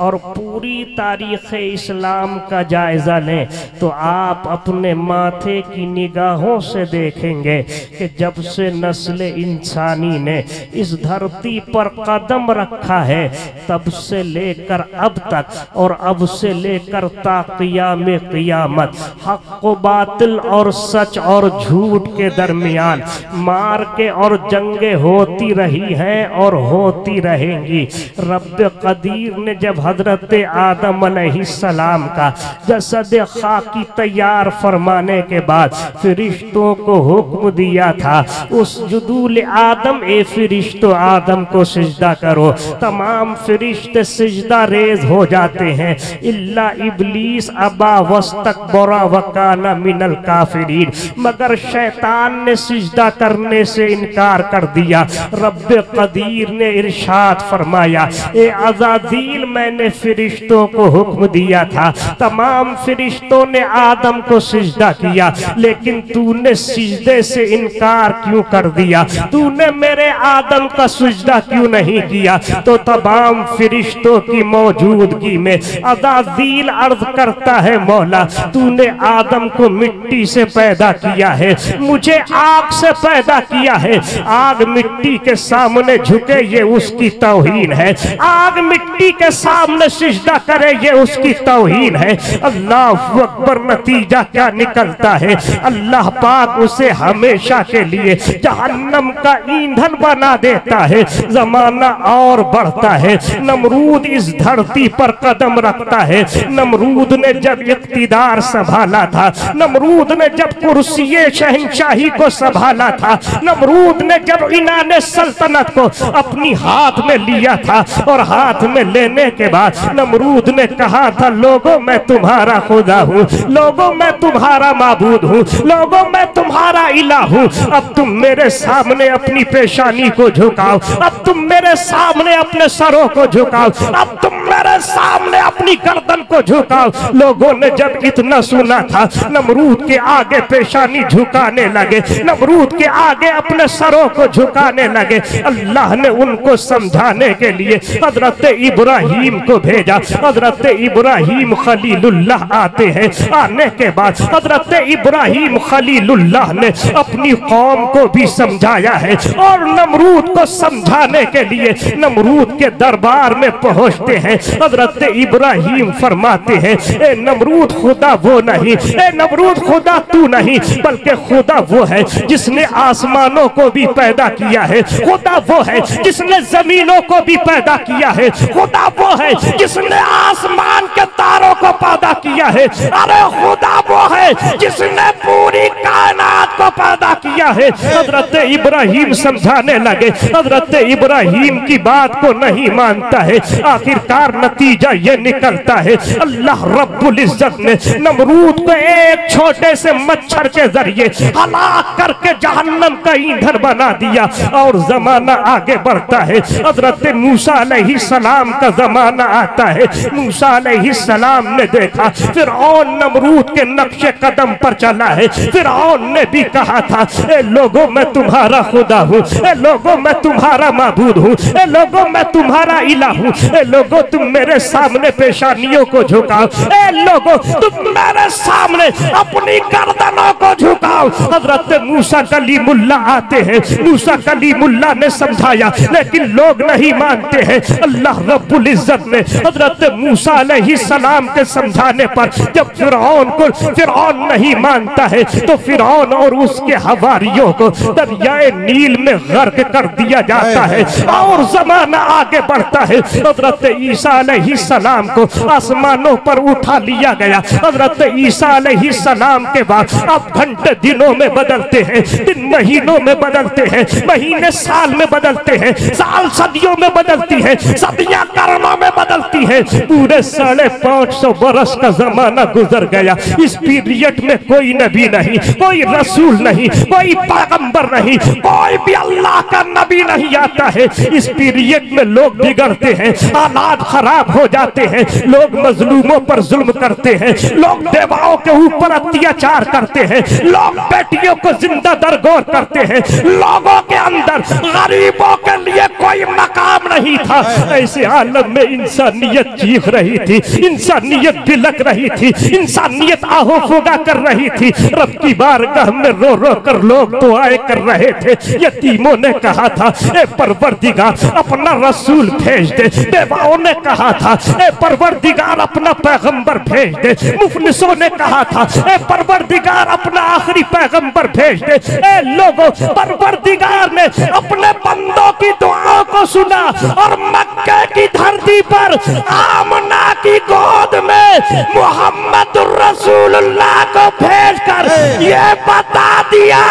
और पूरी तारीख़ इस्लाम का जायज़ा लें तो आप अपने माथे की निगाहों से देखेंगे कि जब से नस्ल इंसानी ने इस धरती पर कदम रखा है तब से लेकर अब तक और अब से लेकर ता क़ियाम क़ियामत हक़ व बातिल और सच और झूठ के दरमियान मार के और जंगे होती रही हैं और होती रहेंगी। रब कदीर ने जब हजरत आदम अलैहिस्सलाम का जसद खाकी तैयार फरमाने के बाद फरिश्तों को हुक्म दिया था उस जुदूल आदम ए फरिश्तों आदम को सिजदा करो, तमाम फरिश्ते सिजदा रेज हो जाते हैं इल्ला इब्लीस अबा वस्तकबरा वकाना मिनल काफिरीन, मगर शैतान ने सिजदा करने से इनकार कर दिया। रब कदीर ने इरशाद फरमाया ए अज़ाज़ील मैंने फरिश्तों को हुक्म दिया था, तमाम फरिश्तों ने आदम को सिजदा किया लेकिन तूने सिजदे से इनकार क्यों कर दिया, तूने मेरे आदम का सिजदा क्यों नहीं किया। तो तमाम फरिश्तों की मौजूदगी में अज़ाज़ील अर्ज करता है मौला तूने आदम को मिट्टी से पैदा किया है, मुझे आग से पैदा किया है, आग मिट्टी के सामने झुके ये उसकी तौहीन है, आग मिट्टी के सामने सिजदा करे ये उसकी तौहीन है। अल्लाह अकबर, नतीजा क्या निकलता है, अल्लाह पाक उसे हमेशा के लिए जहन्नम का ईंधन बना देता है। जमाना और बढ़ता है, नमरूद इस धरती पर कदम रखता है। नमरूद ने जब इख्तिदार संभाला था, नमरूद ने जब कुर्सी शहंशाही को संभाला था, नमरूद ने जब इनाने सल्तनत को अपनी हाथ में लिया था और हाथ में लेने के बाद नमरूद ने कहा था लोगों मैं तुम्हारा खुदा हूँ, लोगों मैं तुम्हारा माबूद हूँ, लोगों मैं तुम्हारा इलाह हूँ। अब तुम मेरे सामने अपनी पेशानी को झुकाओ, अब तुम मेरे सामने अपने सरों को झुकाओ, अब तुम मेरे सामने अपनी गर्दन को झुकाओ। लोगों ने जब इतना सुना था नमरूद के आगे पेशानी झुकाने लगे, नमरूद के आगे अपने सरों को झुकाने लगे। अल्लाह ने उनको समझाने के लिए हजरत इब्राहीम को भेजा। हजरत इब्राहीम खलीलुल्लाह आते हैं, आने के बाद हजरत इब्राहीम खलीलुल्लाह ने अपनी कौम को भी समझाया है और नमरूद को समझाने के लिए नमरूद के दरबार में पहुंचते हैं। हजरत इब्राहीम फरमाते हैं ए नमरूद खुदा वो नहीं, ए नमरूद खुदा तू नहीं, बल्कि खुदा वो है जिसने आसमानों को भी पैदा किया है, खुदा वो है जिसने जमीनों को भी पैदा किया है, खुदा वो है जिसने आसमान के तारों को पैदा किया है, अरे खुदा वो है जिसने पूरी कायनात को पैदा किया है। हजरत इब्राहीम समझाने लगे, हजरत इब्राहीम की बात को नहीं मानता है। आखिरकार नतीजा ये निकलता है अल्लाह रब्बुल इज्जत ने नमरूद को एक छोटे से मच्छर के जरिए हलाक करके जहन्नम का ईंधन बना दिया और जमाना आगे बढ़ता है। हजरत मूसा अलैहिस्सलाम का जमाना आता है। मूसा अलैहिस्सलाम ने देखा फिरऔन नमरूद के नक्शे कदम पर चला है। फिरऔन ने भी कहा था ए लोगों मैं तुम्हारा खुदा हूँ, ए लोगों मैं तुम्हारा माबूद हूँ, ए लोगों मैं तुम्हारा इलाह हूँ, ए लोगों तुम मेरे सामने पेशानियों को झुकाओ, ए लोगों तुम मेरे सामने अपनी गर्दनों को झुकाओ। हजरत मूसा कलीमुल्लाह आते हैं, मूसा कलीमुल्लाह ने समझाया लेकिन लोग नहीं मानते हैं। अल्लाह रब्बुल इज्जत ने हजरत मूसा अलैहिस्सलाम के समझाने पर जब फिरऔन नहीं मानता है तो फिरऔन और उसके हवारियों को दरियाए नील में गर्क कर दिया जाता है और जमाना आगे बढ़ता है। हजरत ईसा अलैहिस्सलाम को आसमानों पर उठा लिया गया। हजरत ईसा अलैहिस्सलाम के बाद अब घंटे दिनों में बदलते हैं, दिन महीनों में बदलते हैं, महीने साल में बदलते हैं, साल सदियों में बदलती है, सदियां कर्णों में बदलती है। पूरे 550 बरस का जमाना गुजर गया। इस पीरियड में कोई नबी नहीं, कोई रसूल नहीं, कोई पैगंबर नहीं, कोई भी अल्लाह का नबी नहीं आता है। इस पीरियड में लोग बिगड़ते हैं, हालात खराब हो जाते हैं, लोग मजलूमों पर जुल्म करते हैं, लोग बेवाओं के ऊपर अत्याचार करते हैं, लोग बेटियों को जिंदा दरगोर करते हैं, लोगों के अंदर गरीबों के लिए कोई मकाम नहीं था। ऐसे आलम में इंसानियत इंसानियत चीख रही थी, इंसानियत बिलक रही थी, इंसानियत आहो फुगा कर रही थी। रब की बारगाह में रो रो कर लोग दुआएं कर रहे थे। यतीमों ने कहा था ए परवरदिगार अपना रसूल भेज दे, बेवाओं ने कहा था ए परवरदिगार अपना पैगंबर भेज दे, मुफलिसों ने कहा था ए परवरदिगार अपना आखिरी पैगंबर भेज दे। ए लोगों, परवरदिगार ने अपने बंदों की दुआओं को सुना और मक्के की धरती पर आमना की गोद में मोहम्मद रसूलुल्लाह को भेजकर ये बता दिया,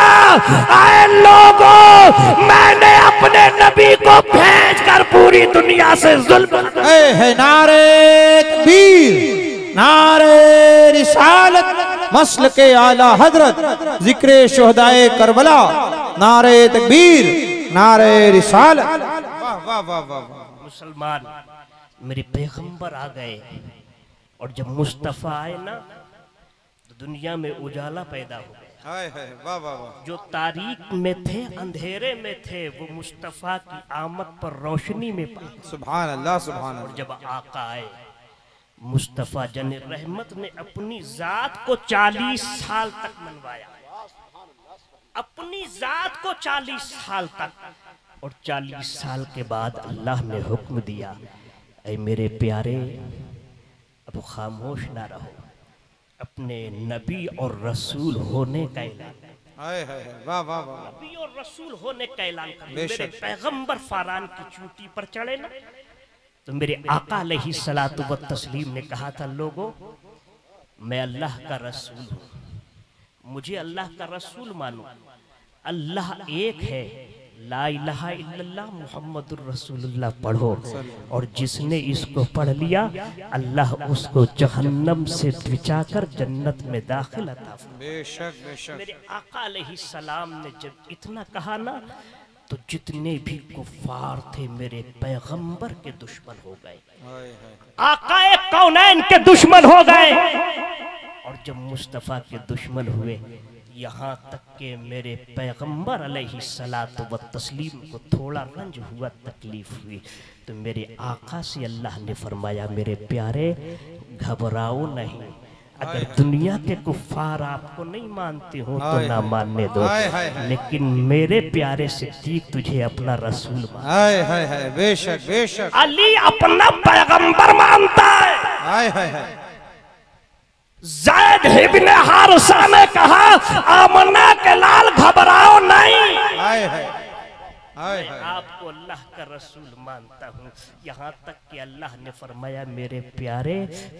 आए लोगों मैंने अपने नबी को भेजकर पूरी दुनिया से जुल्म है। नारे तकबीर, नारे रिसालत, मसल के आला हजरत, जिक्र शुहदाए करबला, नारे तकबीर, नारे रिसालत। वाह वाह वाह वाह। मुसलमान, मेरे पैगंबर आ गए और जब मुस्तफ़ा आए ना तो दुनिया में उजाला पैदा हो गया। वाह वाह वाह। जो तारीक में थे, अंधेरे में थे, वो मुस्तफ़ा की आमद पर रोशनी में पाए। सुभान अल्लाह, सुभान अल्लाह। और जब आका आए मुस्तफ़ा जन रहमत ने अपनी जात को 40 साल तक मनवाया, अपनी जात को 40 साल तक। और 40 साल के बाद अल्लाह ने हुक्म दिया, ऐ मेरे प्यारे अब खामोश ना रहो, अपने नबी और रसूल होने का ऐलान। वाह वाह वाह। नबी और रसूल होने का ऐलान कर। मेरे पैगंबर फारान की चोटी पर चढ़े ना तो मेरे आका अलैहि सलातु व तस्लीम ने कहा था, लोगों मैं अल्लाह का रसूल हूँ, मुझे अल्लाह का रसूल मानो। अल्लाह एक है, ला इलाहा इल्लल्लाह मुहम्मदुर रसूलुल्लाह पढ़ो, और जिसने इसको पढ़ लिया अल्लाह उसको जहन्नम से बचाकर जन्नत में दाखिल अता फरमाए। बेशक बेशक। मेरे आका अलैहि सलाम ने जब इतना कहा ना तो जितने भी कुफार थे मेरे पैगंबर के दुश्मन हो गए, आकाए कौनैन के दुश्मन हो गए। और जब मुस्तफ़ा के दुश्मन हुए, यहाँ तक के मेरे पैगंबर अलैहि सलातो व तस्लीम को थोड़ा रंज हुआ, तकलीफ हुई, तो मेरे आका से अल्लाह ने फरमाया, मेरे प्यारे घबराओ नहीं, अगर दुनिया के कुफ्फार आपको नहीं मानते हो तो ना मानने दो, लेकिन मेरे प्यारे सिद्दीक तुझे अपना रसूल मानता है। बेशक बेशक। अली अपना पैगंबर मानता है। ज़ैद इब्ने हारिसा ने कहा, आमना के लाल घबराओ नहीं, मैं आपको अल्लाह का रसूल मानता हूँ। यहाँ तक कि अल्लाह ने फरमाया, मेरे प्यारे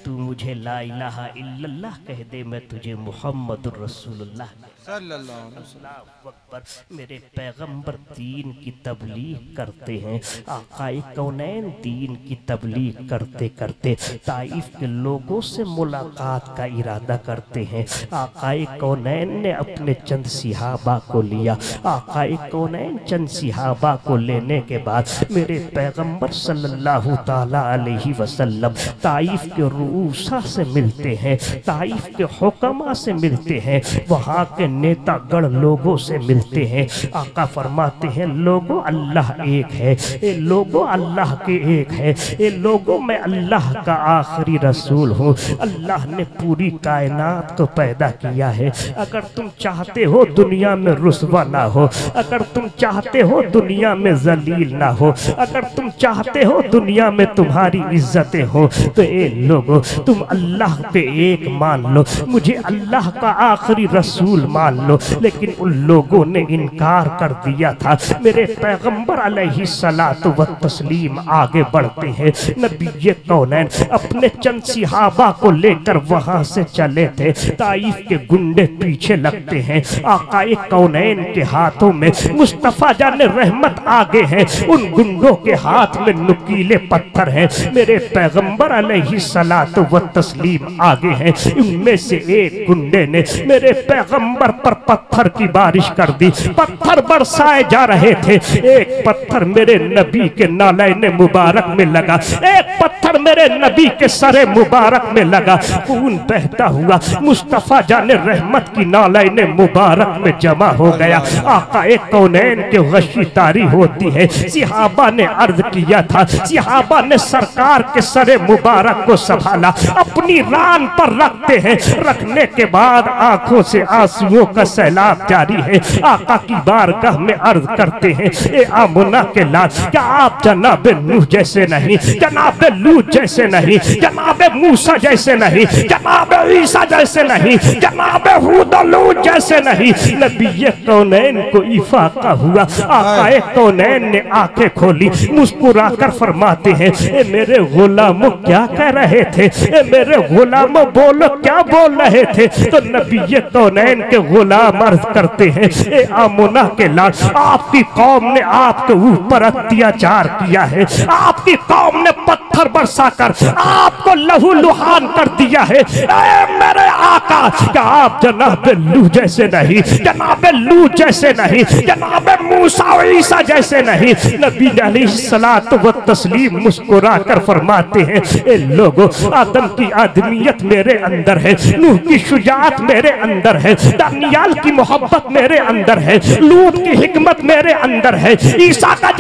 तू मुझे ला इलाहा इल्लल्लाह कह दे, मैं तुझे मुहम्मदुर रसूलुल्लाह सल्लल्लाहु अलैहि वसल्लम। मेरे पैगंबर दीन की तबलीग करते हैं, आकाए कौनैन दीन की तबलीग करते करते ताइफ के लोगों से मुलाकात का इरादा करते हैं। आकाए कौनैन ने अपने चंद सिहाबा को लिया। आकाए कौनैन चंद सिहाबा को लेने के बाद मेरे पैगंबर सल्लल्लाहु ताला अलैहि वसल्लम ताइफ के रूसा से मिलते हैं, ताइफ के हुक्मा से मिलते हैं, वहाँ के नेतागण लोगों से मिलते हैं। आका फरमाते हैं, लोगों अल्लाह एक है, ये लोगों अल्लाह के एक है, ये लोगों मैं अल्लाह का आखिरी रसूल हूँ। अल्लाह ने पूरी कायनात को पैदा किया है। अगर तुम चाहते हो दुनिया में रुसवा ना हो, अगर तुम चाहते हो दुनिया में जलील ना हो, अगर तुम चाहते हो दुनिया में तुम्हारी इज्जतें हो, तो ये लोगों तुम अल्लाह पे एक मान लो, मुझे अल्लाह का आखिरी रसूल मान लो। लेकिन उन लोगों ने इनकार कर दिया था। मेरे पैगंबर अलैहि सलातो व तस्लीम आगे बढ़ते हैं। नबी कौनैन अपने चंद सिहाबा को लेकर वहां से चले थे। ताइफ के गुंडे पीछे लगते हैं। आकाए कौनैन के हाथों में मुस्तफा जाने रहमत आगे हैं, उन गुंडों के हाथ में नुकीले पत्थर हैं। मेरे पैगंबर अलैहि सलातो व तस्लीम आगे हैं। उनमें से एक गुंडे ने मेरे पैगंबर पर पत्थर की बारिश कर दी। पत्थर बरसाए जा रहे थे। एक पत्थर मेरे नबी के नालैने मुबारक में लगा, एक पत्थर मेरे नबी के सरे मुबारक में लगा। खून बहता हुआ मुस्तफा जाने रहमत की नालैने मुबारक में जमा हो गया। आकाए कौनैन के गशी खरीदारी होती है। सिहाबा ने अर्ज किया था, सिहाबा ने सरकार के सरे मुबारक को संभाला, अपनी रान पर रखते हैं, रखने के बाद आंखों से आंसुओं का सैलाब जारी है। आका की बारगाह में अर्ज करते हैं, ए आमुना के लाल, क्या आप जनाब नूह जैसे नहीं, जनाब लूत जैसे नहीं, जनाब मूसा जैसे नहीं, जनाब ईसा जैसे नहीं, जनाब हूद लूत जैसे नहीं। नबी कौनैन को इफाका हुआ, आकाए कौनैन ने आंखें खोली, मुस्कुराकर फरमाते हैं, ए मेरे गुलामों क्या कह रहे थे, ए मेरे गुलामों बोलो क्या बोल रहे थे। तो नबी कौनैन के गुलाम अर्ज करते हैं, ए आमुना के लाल, आपकी कौम ने आपके ऊपर अत्याचार किया है, आपकी कौम ने पत्थर बरसाकर आपको लहू लुहान कर दिया है। ए मेरे आका, क्या आप जनाब लू जैसे नहीं, जनाब लू जैसे नहीं, जनाब मूसा और ईसा जैसे नहीं। नबी अलैहिस्सलातु व तस्लीम मुस्कुरा कर फरमाते हैं, ए लोगों, आदम की आदमियत मेरे अंदर है, नूह की शुजाअत मेरे अंदर है, दानियाल की मोहब्बत मेरे अंदर है, लूत की हिकमत मेरे अंदर है, ईसा का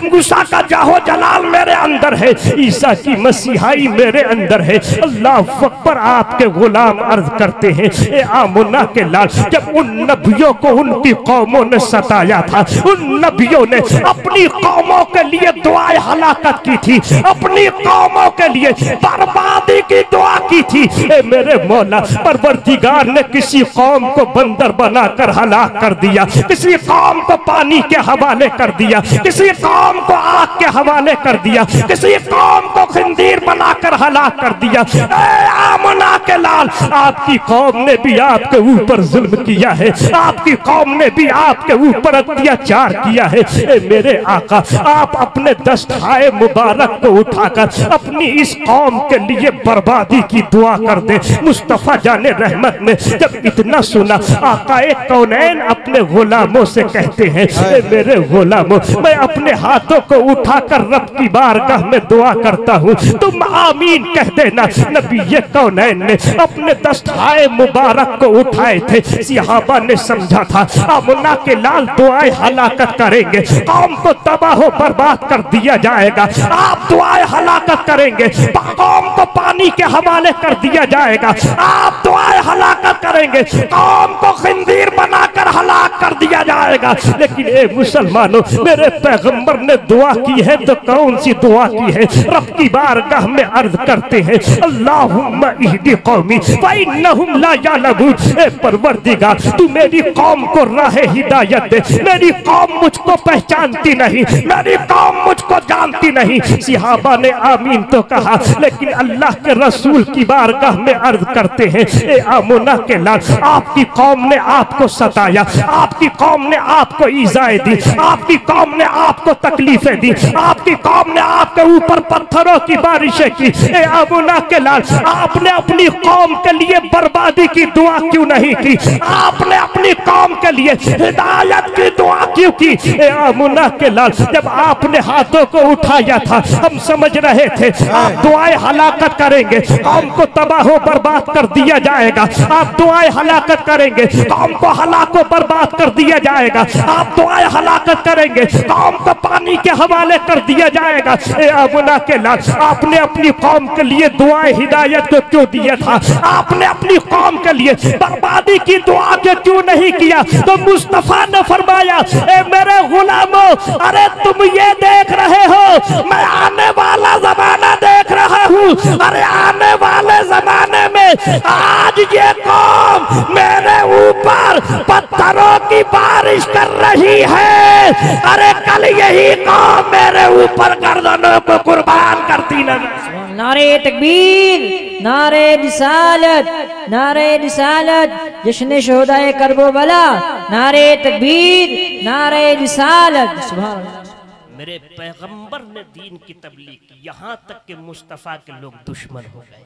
मूसा का जाहो जलाल मेरे अंदर है, ईसा की मसीहाई मेरे अंदर है। अल्लाह अकबर। आपके गुलाम अर्ज करते हैं, ए आमुना के लाल, जब उन नबियों को उनकी कौमों ने सताया था, उन नबियों ने अपनी कौमों के लिए दुआएं हलाकत की थी, अपनी कौमों के लिए बर्बादी की दुआ की थी। ए मेरे मौला, परवरदिगार ने किसी कौम को बंदर बनाकर हलाक कर दिया, किसी कौम को पानी के हवाले कर दिया, किसी कौम को आग के हवाले कर दिया, किसी कौम को खिंदीर बनाकर हलाक कर दिया। ए आमुना के लाल, आपकी कौम ने भी आपके ऊपर जुल्म किया है, आपकी कौम ने भी आपके ऊपर अत्याचार किया है। ए मेरे आका, आप अपने दस्तहाए मुबारक को उठाकर अपनी इस कौम के लिए बर्बादी की दुआ कर दे। मुस्तफा जाने रहमत ने जब इतना सुना, आकाए कौनैन अपने गुलामों से कहते हैं, ए मेरे गुलामों, मैं अपने हाथों को उठाकर रब की बारगाह में दुआ करता हूँ, तुम आमीन कह देना। नबी कौनैन ने अपने दस्तहाए मुबारक को उठाए थे। सिहाबा ने समझा था आमुना के लाल दुआएं हलाकत करेंगे, कौम को तबाह बर्बाद कर दिया जाएगा। आप दुआएं हलाकत करेंगे, कौम को पानी के हवाले कर दिया जाएगा। आप दुआएं हलाकत करेंगे, कौम को खिंदीर बनाकर हलाक कर दिया जाएगा। लेकिन ए मुसलमानों, मेरे पैगंबर ने दुआ की है तो कौन सी दुआ की है? रब की बारगाह में अर्ज करते हैं, अल्लाहुम्मा इहदी कौमी फइन्नहुम ला यअलमून। ए परवरदिगार, तू मेरी कौम को राह हिदायत दे, मेरी कौम मुझको पहचानती नहीं, मेरी कौम मुझको जानती नहीं। सिहाबा ने आमीन तो कहा, लेकिन अल्लाह के रसूल की बारगाह में अर्ज करते हैं, ए आमुना के लाल, आपकी कौम ने आपको सताया, आपकी कौम ने आपको ईज़ाएं दी, आपकी कौम ने आपको तकलीफें दी, आपकी कौम ने आपके ऊपर पत्थरों की बारिशें की। ए आमुना के लाल, आपने अपनी कौम के लिए बर्बादी की दुआ क्यों नहीं की? आपने अपनी कौम के लिए हिदायत की दुआ क्यों की? ए आमुना के लाल, जब आपने हाथों को उठाया था, हम समझ रहे थे आप दुआएं हलाकत करेंगे, कौम को तबाह बर्बाद कर दिया जाएगा। आप दुआएं हलाकत करेंगे, कौम को हलाको बर्बाद कर दिया जाएगा। आप दुआएं हलाकत करेंगे, कौम को पानी के हवाले कर दिया जाएगा। ए आमुना के लाल, आपने अपनी कौम के लिए दुआएं हिदायत को क्यों दिया था? आपने अपनी कौम के लिए बर्बादी की दुआ क्यों नहीं किया? तो मुस्तफा ने फरमाया, ए मेरे गुलामों, अरे तुम ये देख रहे हो, मैं आने वाला जमाना देख रहा हूँ। अरे आने वाले जमाने में आज ये कौम मेरे ऊपर पत्थरों की बारिश कर रही है, अरे कल यही कौम मेरे ऊपर गर्दनों को कुर्बान करती नजर। नारे तकबीर, नारे रिसालत, नारे रिसालत, जश्न शोहदाए करबला, नारे तकबीर, नारे रिसालत। सुभान अल्लाह। मेरे पैगंबर ने दीन की तबलीग की, यहाँ तक कि मुस्तफ़ा के लोग दुश्मन हो गए,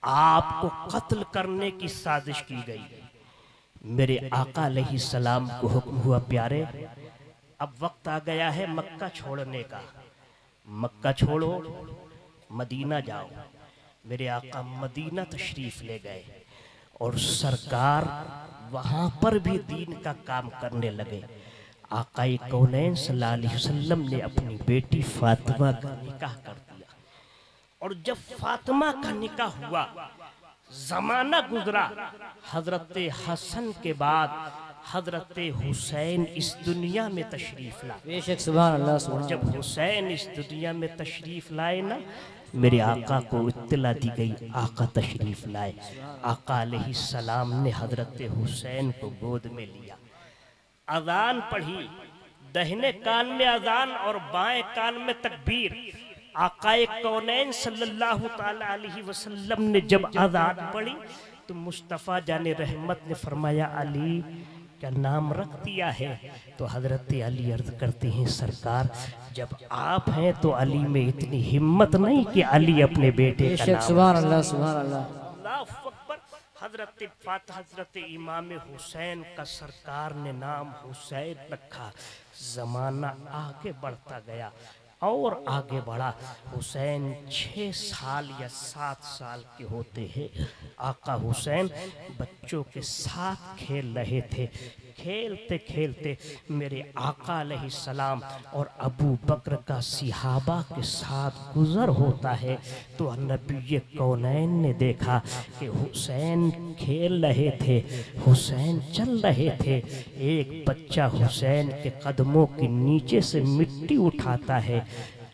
आपको कत्ल करने की साजिश की गई। मेरे आका अलैहिस्सलाम को हुक्म हुआ, प्यारे अब वक्त आ गया है मक्का छोड़ने का, मक्का छोड़ो, मदीना जाओ। मेरे आका मदीना तशरीफ ले गए और सरकार वहाँ पर भी दीन का काम करने लगे। आकाए कौनैन सल्लल्लाहु अलैहि वसल्लम ने अपनी बेटी फातिमा का निकाह कर दिया। और जब फातिमा का निकाह हुआ, जमाना गुजरा, हजरत हसन के बाद हजरत हुसैन इस दुनिया में तशरीफ लाए। बेशक सुभान अल्लाह सुभान और जब हुसैन इस दुनिया में तशरीफ लाए ना, मेरे आका को इत्तला दी गई, आका तशरीफ लाए। आका अलैहिस्सलाम ने हजरत हुसैन को गोद में लिया, अजान पढ़ी, दाहिने कान में अजान और बाएं कान में तकबीर। आकाए कौनैन सल्लल्लाहु ताला अलैहि वसल्लम ने जब अजान पढ़ी तो मुस्तफ़ा जाने रहमत ने फरमाया, अली का नाम रख दिया है। तो हजरत अली अर्ज करते हैं, सरकार जब आप हैं तो अली में इतनी हिम्मत नहीं कि अली अपने बेटे का नाम। सुभान अल्लाह सुभान अल्लाह। अल्लाहु अकबर। हजरत इमाम हुसैन का सरकार ने नाम हुसैन रखा। जमाना आगे बढ़ता गया और आगे बढ़ा। हुसैन 6 साल या 7 साल के होते हैं, आका हुसैन बच्चों के साथ खेल रहे थे। खेलते खेलते मेरे आका अलैहिस्सलाम और अबू बकर का सिहाबा के साथ गुजर होता है। तो नबी कौनैन ने देखा कि हुसैन खेल रहे थे, हुसैन चल रहे थे। एक बच्चा हुसैन के कदमों के नीचे से मिट्टी उठाता है,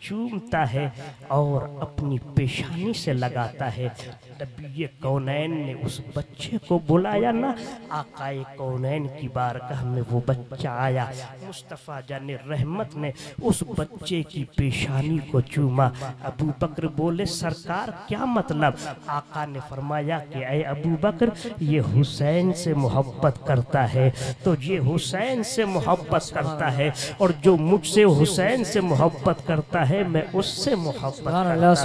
चूमता है और अपनी पेशानी से लगाता है। नबी कौनैन ने उस बच्चे को बुलाया ना, आकाए कौनैन की बारगाह में वो बच्चा आया। मुस्तफ़ा जाने रहमत ने उस बच्चे की पेशानी को चूमा। अबू बकर बोले, सरकार क्या मतलब? आका ने फरमाया कि ऐ अबू बकर, ये हुसैन से मोहब्बत करता है तो ये हुसैन से मोहब्बत करता है, और जो मुझसे हुसैन से मोहब्बत करता है मैं उससे मोहब्बत करता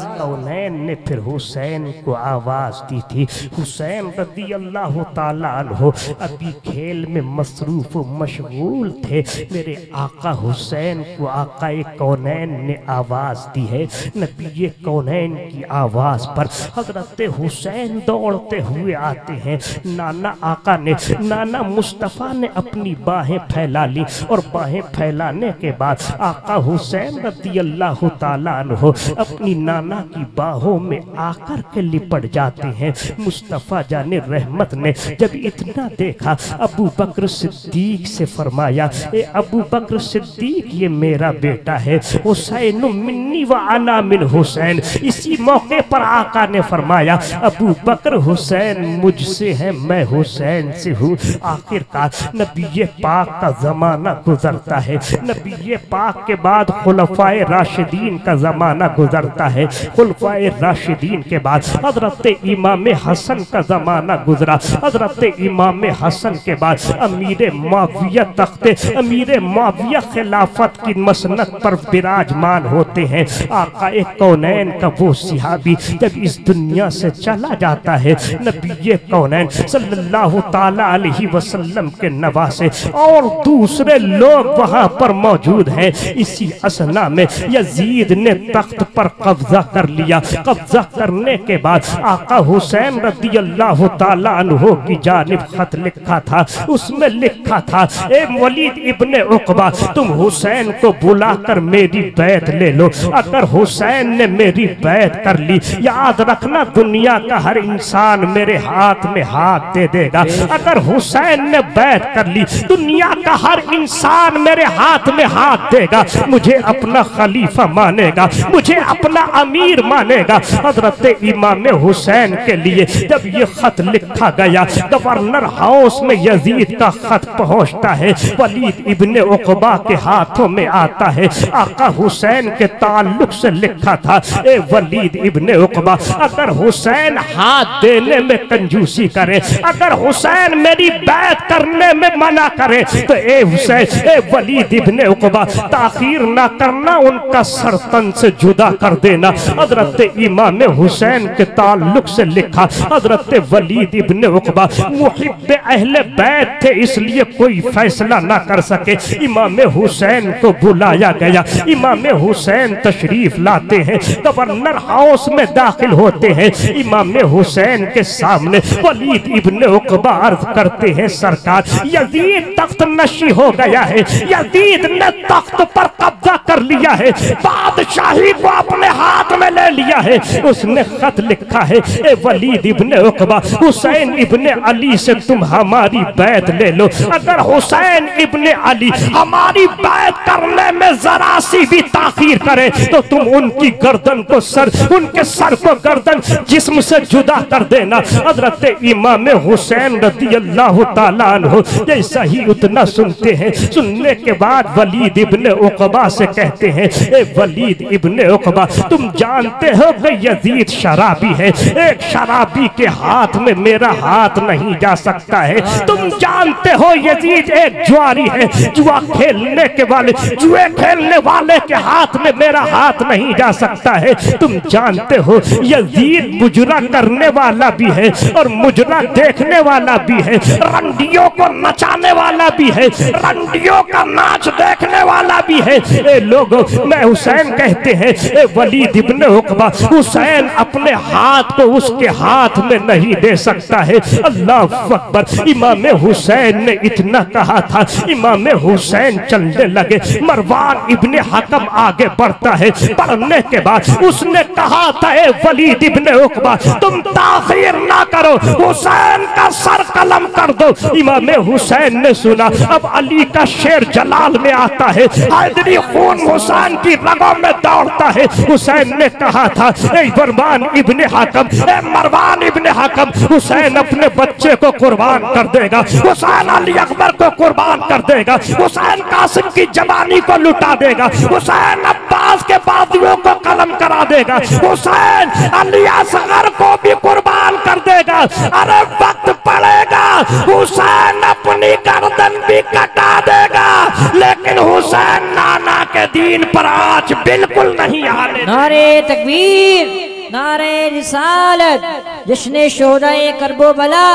हूं। कौनैन ने फिर हुसैन को आवाज दी थी। हुसैन रज़ी अल्लाह ताला अन्हु अभी खेल में मसरूफ मशगूल थे। मेरे आका हुसैन को आकाए कौनैन ने आवाज दी है। नबी कौनैन की आवाज पर हजरत हुसैन दौड़ते हुए आते हैं। नाना आका ने, नाना मुस्तफ़ा ने अपनी बाहें फैला ली, और बाहें फैलाने के बाद आका हुसैन रज़ी अल्लाह ताला अन्हु अपनी नाना की बाहों में आकर के लिपट जाते हैं। मुस्तफ़ा जाने रहमत ने जब इतना देखा, अबू बकर सिद्दीक से फरमाया, ए अबू बकर सिद्दीक, ये मेरा बेटा है, हुसैन मिन्नी व अना मिन हुसैन। इसी मौके पर आका ने फरमाया, अबू बकर हुसैन मुझसे है, मैं हुसैन से हूँ। आखिरकार नबी पाक का जमाना गुजरता है। नबी पाक के बाद खुलफाए राशिदीन का जमाना गुजरता है। खुलफाए राशिदीन के बाद हजरत इमाम हसन का जमाना गुजरा। हजरत इमाम हसन के बाद अमीर मुआविया तख्ते अमीर मुआविया खिलाफत की मसनद पर विराजमान होते हैं। आकाए कौनैन का वो सिहाबी जब इस दुनिया से चला जाता है, नबी कौनैन सल्लल्लाहु ताला अलैहि वसल्लम के नवासे और दूसरे लोग वहां पर मौजूद हैं। इसी असना में यजीद ने तख्त पर कब्जा कर लिया। कब्जा करने के बाद आका हुसैन रज़ी अल्लाह ताला अन्हु की जानिब खत लिखा था। उसमें लिखा था, ए वलीद इब्ने उक़बा, तुम हुसैन को बुलाकर मेरी बैत ले लो। अगर हुसैन ने मेरी बैत कर ली, याद रखना दुनिया का हर इंसान मेरे हाथ में हाथ दे देगा। अगर हुसैन ने बैत कर ली, दुनिया का हर इंसान मेरे हाथ में हाथ देगा, मुझे अपना खलीफा मानेगा, मुझे अपना अमीर मानेगा। हजरत इमाम हुसैन के लिए जब ये खत लिखा गया, गवर्नर हाउस में यजीद का खत पहुंचता है, वलीद इब्ने उक़बा के हाथों में आता है। आका हुसैन के ताल्लुक से लिखा था, ए वलीद इब्ने उक़बा, अगर हुसैन हाथ देने में कंजूसी करे, अगर हुसैन मेरी बैत करने में मना करे, तो ए हुसैन, ए वलीद इब्ने उक़बा, ताखीर ना करना, उनका सर तन से जुदा कर देना। हजरत इमाम हुसैन के ताल्लुक से लिखा, हजरत वलीद इब्ने उक़बा मुहिब्ब अहले बैत थे, इसलिए कोई फैसला ना कर सके। इमाम हुसैन को बुलाया गया। इमाम हुसैन तशरीफ लाते हैं, गवर्नर हाउस में दाखिल होते हैं। इमाम हुसैन के सामने वलीद इब्ने उक़बा अर्ज करते हैं, सरकार यजीद तख्त नशी हो गया है, यजीद ने तख्त पर कब्जा कर लिया है, बादशाही को अपने हाथ में ले लिया है। उसने खत लिखा है, ए वलीद इब्ने उक़बा, हुसैन इब्ने अली से तुम हमारी बैत ले लो। अगर हुसैन इब्ने अली हमारी बैत करने में जरा सी भी ताखीर करे तो तुम उनकी गर्दन को सर, उनके सर को गर्दन जिस्म से जुदा कर देना। हजरत इमाम हुसैन रज़ी अल्लाह ताला अन्हु जैसा ही उतना सुनते हैं, सुनने के बाद वलीद इब्ने उक़बा से कहते हैं, ए वलीद इब्ने उक़बा, तुम जानते हो कि यजीद शराबी है, एक शराबी के हाथ में मेरा हाथ नहीं जा सकता है। तुम जानते हो यजीद एक जुआरी है, जुआ खेलने के वाले, जुए खेलने वाले के हाथ में मेरा हाथ नहीं जा सकता है। तुम जानते हो यजीद मुजरा करने वाला भी है और मुजरा देखने वाला भी है, रंडियों को नचाने वाला भी है, रंडियों का नाच देखने वाला भी है। ए लोगों, मैं हुसैन कहते हैं, ए वलीद इब्ने उक़बा, हुसैन अपने हाथ को उसके हाथ में नहीं दे सकता है। अल्लाह अकबर। इमाम हुसैन ने इतना कहा था, इमाम हुसैन चलने लगे। मरवान इब्ने हकम आगे बढ़ता है, बढ़ने के बाद उसने कहा था, ए वलीद इब्ने उक़बा, तुम ताख़ीर ना करो, हुसैन का सर कलम कर दो। इमाम हुसैन ने सुना, अब अली का शेर जलाल में आता है, हैदरी खून हुसैन की रगों में दौड़ता है। हुसैन ने कहा था, ए मरवान इब्ने हकम, ए मरवान इब्ने हकम, हुसैन अपने बच्चे को कुर्बान कर देगा, हुसैन अली अकबर को कुर्बान कर देगा, हुसैन कासिम की जवानी को लुटा देगा, हुसैन अब्बास के बाजुओं को कलम करा देगा, हुसैन अली असगर को भी कुर्बान कर देगा। अरे वक्त पड़ेगा, हुसैन अपनी गर्दन भी कटा देगा, लेकिन हुसैन नाना के दीन पर आज बिल्कुल नहीं आने। नारे तकबीर, नारे रिसालत, जश्न शोहदाए करबला,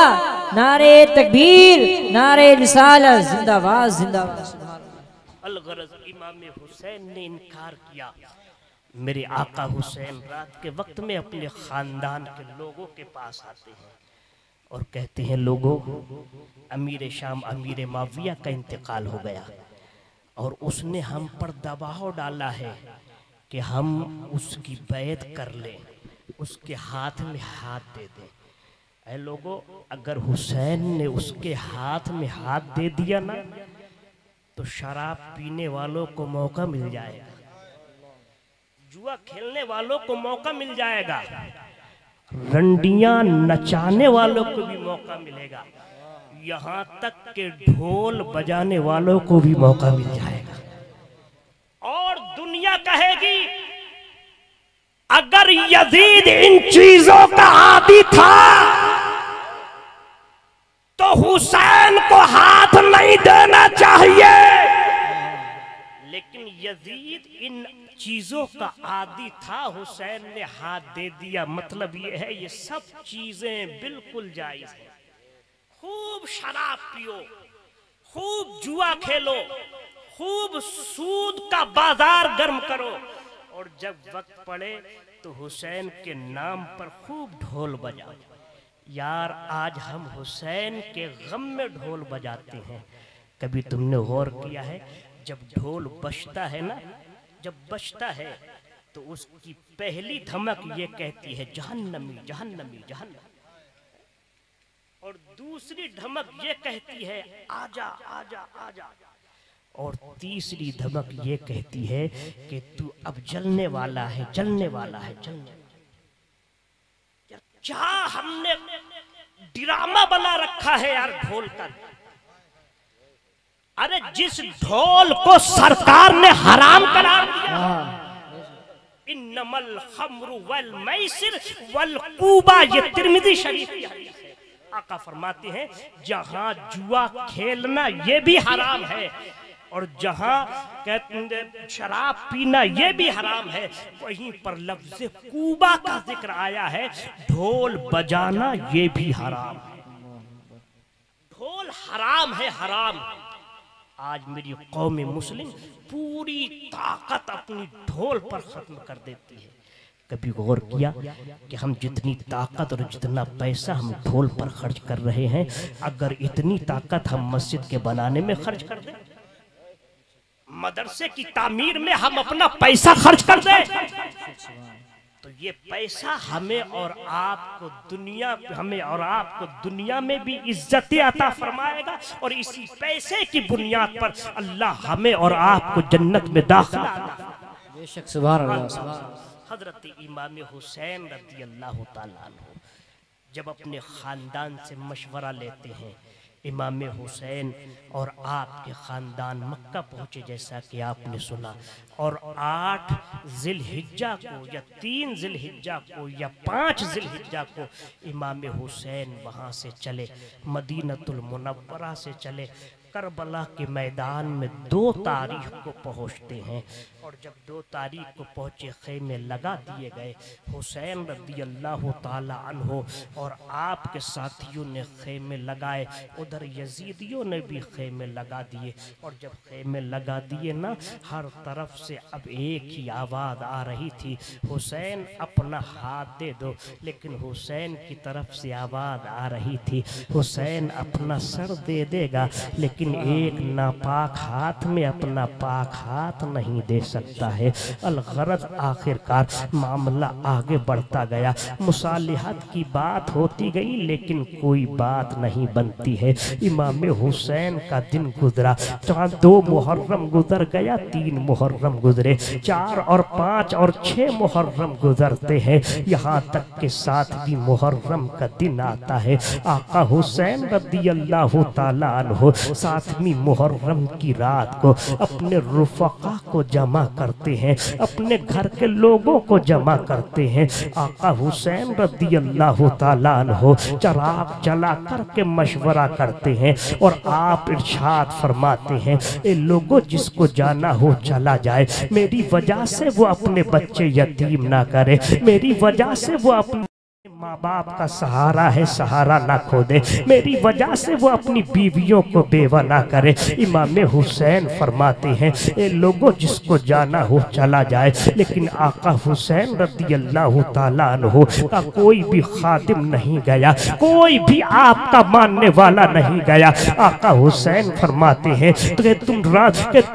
नारे तकबीर, नारे रिसालत, जिंदाबाद जिंदाबाद। अलगरज इमाम हुसैन ने इनकार किया। मेरे आका हुसैन रात के वक्त में अपने खानदान के लोगों के पास आते हैं और कहते हैं, लोगों, अमीर शाम अमीर माविया का इंतकाल हो गया और उसने हम पर दबाव डाला है कि हम उसकी बैत कर लें, उसके हाथ में हाथ दे दें। ऐ लोगों, अगर हुसैन ने उसके हाथ में हाथ दे दिया ना, तो शराब पीने वालों को मौका मिल जाएगा, जुआ खेलने वालों को मौका मिल जाएगा, रंडियां नचाने वालों को भी मौका मिलेगा, यहाँ तक के ढोल बजाने वालों को भी मौका मिल जाएगा। और दुनिया कहेगी, अगर यजीद इन चीजों का आदी था तो हुसैन को हाथ नहीं देना चाहिए, लेकिन यजीद इन चीजों का आदी था, हुसैन ने हाथ दे दिया। मतलब ये है, ये सब चीजें बिल्कुल जायज है। खूब शराब पियो, खूब जुआ खेलो, खूब सूद का बाजार गर्म करो, और जब वक्त पड़े तो हुसैन के नाम पर खूब ढोल बजाओ। यार, आज हम हुसैन के गम में ढोल बजाते हैं। कभी तुमने गौर किया है, जब ढोल बजता है ना, जब बजता है तो उसकी पहली धमक ये कहती है, जहन्नमी जहन्नमी जहन्नम, और दूसरी धमक ये कहती है, आजा आजा आजा, और तीसरी धमक ये कहती है कि तू अब जलने वाला है, जलने वाला है, जलने। क्या हमने ड्रामा बना रखा है यार ढोल का। अरे जिस ढोल को सरकार ने हराम करार दिया, इन्नमल खम्रु वल मैसिर वल कूबा, ये तिर्मिज़ी शरीफ की हदीस है। आका फरमाते हैं, जहां जुआ खेलना ये भी हराम है, और जहां कहते शराब पीना ये भी हराम है, वहीं पर लफ्ज़ कूबा का जिक्र आया है, ढोल बजाना ये भी हराम है। ढोल हराम है, हराम। आज मेरी कौम मुस्लिम पूरी ताकत अपनी ढोल पर खत्म कर देती है। कभी गौर किया कि हम जितनी ताकत और जितना पैसा हम ढोल पर खर्च कर रहे हैं, अगर इतनी ताकत हम मस्जिद के बनाने में खर्च कर दें, मदरसे की तामीर में हम अपना पैसा खर्च कर दें, तो ये पैसा हमें और आपको दुनिया में भी इज्जत अता फरमाएगा, और इसी पैसे की बुनियाद पर अल्लाह हमें और आपको जन्नत में दाखिला बेशक। सुभान अल्लाह। हजरत इमाम हुसैन रज़ी अल्लाह ताला अन्हु जब अपने ख़ानदान से मशवरा लेते हैं, इमाम हुसैन और आपके ख़ानदान मक्का पहुँचे जैसा कि आपने सुना, और 8 ज़िलहिज्जा को या 3 ज़िलहिज्जा को या 5 ज़िलहिज्जा को इमाम हुसैन वहाँ से चले, मदीनतुल मुनव्वरा से चले, करबला के मैदान में 2 तारीख को पहुँचते हैं। और जब 2 तारीख को पहुँचे, खेमे लगा दिए गए। हुसैन रज़ी अल्लाह ताला अन्हो और आपके साथियों ने खेमे लगाए, उधर यजीदियों ने भी खेमे लगा दिए। और जब खेमे लगा दिए ना, हर तरफ से अब एक ही आवाज़ आ रही थी, हुसैन अपना हाथ दे दो। लेकिन हुसैन की तरफ से आवाज़ आ रही थी, हुसैन अपना सर दे देगा, लेकिन एक नापाक हाथ में अपना पाक हाथ नहीं दे सकता है। अलगरज आखिरकार मामला आगे बढ़ता गया, मुसालिहत की बात होती गई, लेकिन कोई बात नहीं बनती है। इमाम हुसैन का दिन गुजरा, 2 मुहर्रम गुजर गया, 3 मुहर्रम गुजरे, 4 और 5 और 6 मुहर्रम गुजरते हैं। यहाँ तक के 7वीं मुहर्रम का दिन आता है। आका हुसैन रज़ी अल्लाह ताला अन्हु 7वीं मुहर्रम की रात को अपने रुफ़क़ा को जमा करते हैं, अपने घर के लोगों को जमा करते हैं। आका हुसैन रज़ी अल्लाह ताला अन्हु चराग जला करके मशवरा करते हैं, और आप इरशाद फरमाते हैं, ए लोगों, जिसको जाना हो चला जाए, मेरी वजह से वो अपने बच्चे यतीम ना करे, मेरी वजह से वो अपने माँ बाप का सहारा है, सहारा ना खो दे, मेरी वजह से वो अपनी बीवियों को बेवा ना करे। इमाम हुसैन फरमाते हैं, ए लोगों, जिसको जाना हो चला जाए, लेकिन आका हुसैन रज़ी अल्लाह ताला अन्हु का कोई भी खादिम नहीं गया, कोई भी आपका मानने वाला नहीं गया। आका हुसैन फरमाते हैं,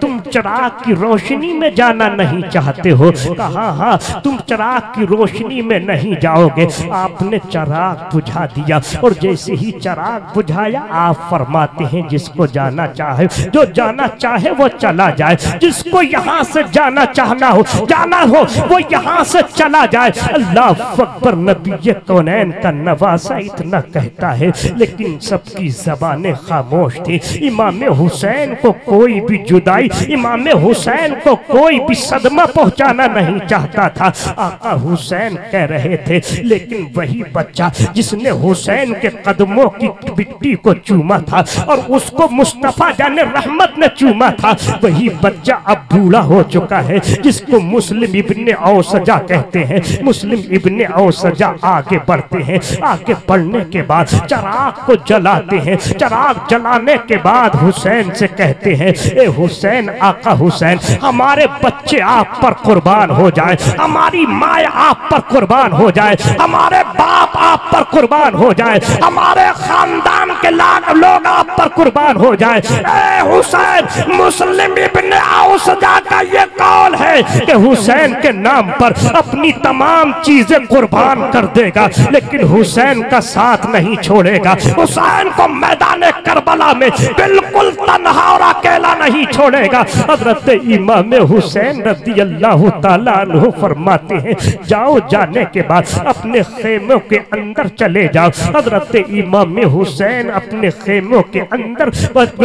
तुम चिराग की रोशनी में जाना नहीं चाहते हो? कहा हाँ, तुम चिराग की रोशनी में नहीं जाओगे। आपने चिराग बुझा दिया, और जैसे ही चिराग बुझाया, आप फरमाते हैं, जिसको जाना चाहे, जो जाना चाहे वो चला जाए, जिसको यहाँ से जाना हो वो यहाँ से चला जाए। अल्लाह अकबर। नबी कौनैन का नवासा इतना कहता है, लेकिन सबकी ज़बानें खामोश थी। इमाम हुसैन को कोई भी जुदाई, इमाम हुसैन को कोई भी सदमा पहुँचाना नहीं चाहता था। आका हुसैन कह रहे थे, लेकिन वही बच्चा जिसने हुसैन के कदमों की मिट्टी को चूमा था, और उसको मुस्तफा जाने रहमत ने चूमा था, वही बच्चा अब बूढ़ा हो चुका है, जिसको मुस्लिम इब्ने औसजा कहते हैं। मुस्लिम इब्ने औसजा आगे बढ़ते हैं, आगे बढ़ने के बाद चिराग को जलाते हैं। चिराग जलाने के बाद हुसैन से कहते हैं, ए हुसैन, आका हुसैन, हमारे बच्चे आप पर कुर्बान हो जाए, हमारी माँ आप पर कुर्बान हो जाए, हमारे बाप आप पर कुर्बान हो जाए, हमारे खानदान के लोग आप पर कुर्बान हो जाए। ए हुसैन, मुस्लिम इब्ने औसजा का ये कौल है कि हुसैन के नाम पर अपनी तमाम चीजें कुर्बान कर देगा, लेकिन हुसैन का साथ नहीं छोड़ेगा। हुसैन को मैदान करबला में बिल्कुल तन्हा और अकेला नहीं छोड़ेगा। हजरत इमाम हुसैन रज़ी अल्लाह ताला अन्हु फरमाते हैं, जाओ, जाने के बाद अपने खेमों के अंदर चले जाओ। हजरत इमाम हुसैन अपने खेमों के अंदर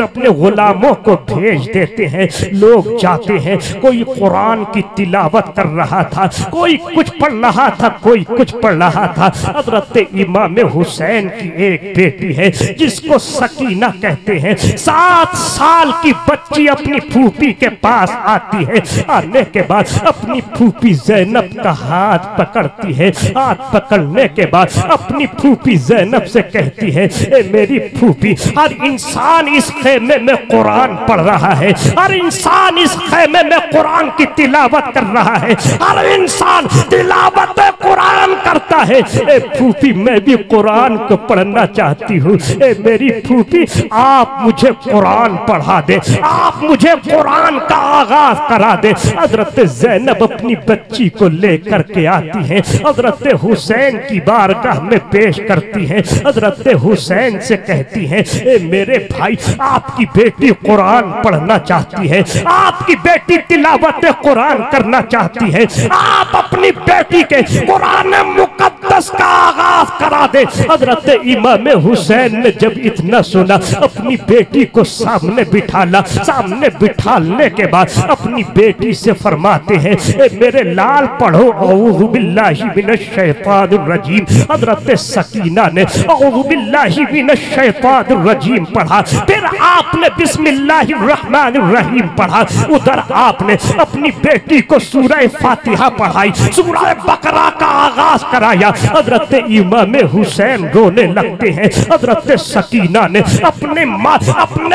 अपने गुलामों को भेज देते हैं। लोग जाते हैं, कोई कुरान की तिलावत कर रहा था, कोई कुछ पढ़ रहा था, कोई कुछ पढ़ रहा था। हजरत इमाम हुसैन की एक बेटी है जिसको सकीना कहते हैं। 7 साल की बच्ची अपनी फूफी के पास आती है। आने के बाद अपनी फूफी जैनब का हाथ पकड़ती है। हाथ पकड़ने के बाद अपनी फूफी जैनब से कहती है, ए मेरी फूफी, हर इंसान इस खेमे में कुरान पढ़ रहा है, हर इंसान इस खेमे में कुरान की तिलावत कर रहा है, हर इंसान तिलावत कुरान करता है। ए फूफी, मैं भी कुरान को पढ़ना चाहती हूँ। ए मेरी फूफी, आप मुझे कुरान पढ़ा दे, आप मुझे कुरान का आगाज करा दे। हजरत जैनब अपनी बच्ची को लेकर के आती है, हजरत हुसैन की बारगाह में पेश करती है। हजरत हुसैन से कहती है, ए मेरे भाई, आपकी बेटी कुरान पढ़ना चाहती है, आपकी बेटी तिलावत कुरान करना चाहती है, आप अपनी बेटी के कुरान मुकद्दस का आगाज करा दे। हजरत इमाम हुसैन ने जब इतना सुना, अपनी बेटी को सामने बिठाला। सामने बिठाने के बाद अपनी बेटी से फरमाते हैं, ए मेरे लाल, पढ़ो औज़ु बिल्लाहि मिनश शैतानिर रजीम। हजरत सकीना ने औज़ु बिल्लाहि मिनश शैतानिर रजीम पढ़ा, फिर आपने बिस्मिल्लाहिर रहमानिर रहीम पढ़ा। उधर आपने अपनी बेटी को सूरह फातिहा पढ़ाई, सूरह बकरा का आगाज कराया। हजरत इमाम हुसैन रोने लगते हैं। हजरत सकीना ने अपने